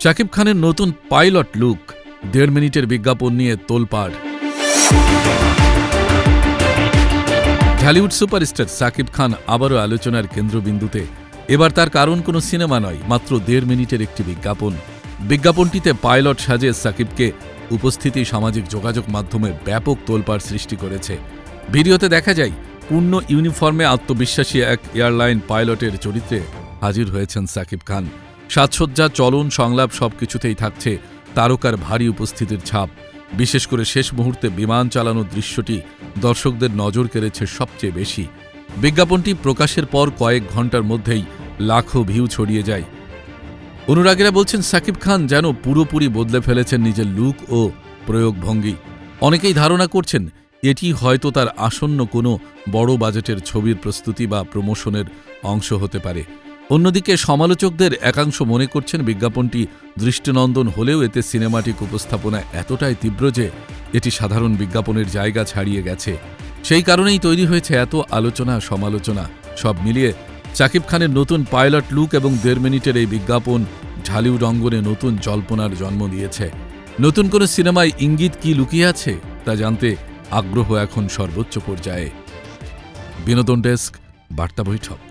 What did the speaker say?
শাকিব খানের নতুন pilot look, 1.5 মিনিটের বিজ্ঞাপন নিয়ে তোলপাড়। ঢালিউড সুপারস্টার শাকিব খান আবারও আলোচনার কেন্দ্রবিন্দুতে। এবার তার কারণ কোনো সিনেমা নয়, মাত্র 1.5 মিনিটের একটি বিজ্ঞাপন। বিজ্ঞাপনটিতে পাইলট সাজে শাকিবকে উপস্থিতি সামাজিক যোগাযোগ মাধ্যমে ব্যাপক তোলপাড় সৃষ্টি করেছে। ভিডিওতে দেখা যায় পূর্ণ ইউনিফর্মে আত্মবিশ্বাসী এক এয়ারলাইন পাইলটের চরিত্রে হাজির হয়েছেন শাকিব খান। সাজসজ্জা, চলন, সংলাপ সবকিছুতেই থাকছে তারকার ভারী উপস্থিতির ছাপ। বিশেষ করে শেষ মুহূর্তে বিমান চালানোর দৃশ্যটি দর্শকদের নজর কেড়েছে সবচেয়ে বেশি। বিজ্ঞাপনটি প্রকাশের পর কয়েক ঘন্টার মধ্যেই লাখো ভিউ ছড়িয়ে যায়। অনুরাগীরা বলছেন শাকিব খান যেন পুরোপুরি বদলে ফেলেছেন নিজের লুক ও প্রয়োগভঙ্গি। অনেকেই ধারণা করছেন এটি হয়তো তার আসন্ন কোনো বড় বাজেটের ছবির প্রস্তুতি বা প্রমোশনের অংশ হতে পারে। অন্যদিকে সমালোচকদের একাংশ মনে করছেন বিজ্ঞাপনটি দৃষ্টিনন্দন হলেও এতে সিনেমাটিক উপস্থাপনা এতটাই তীব্র যে এটি সাধারণ বিজ্ঞাপনের জায়গা ছাড়িয়ে গেছে। সেই কারণেই তৈরি হয়েছে এত আলোচনা সমালোচনা। সব মিলিয়ে শাকিব খানের নতুন পাইলট লুক এবং 1.5 মিনিটের এই বিজ্ঞাপন ঢালিউড অঙ্গনে নতুন জল্পনার জন্ম দিয়েছে। নতুন কোনো সিনেমায় ইঙ্গিত কি লুকিয়ে আছে তা জানতে আগ্রহ এখন সর্বোচ্চ পর্যায়ে। বিনোদন ডেস্ক, বার্তা বৈঠক।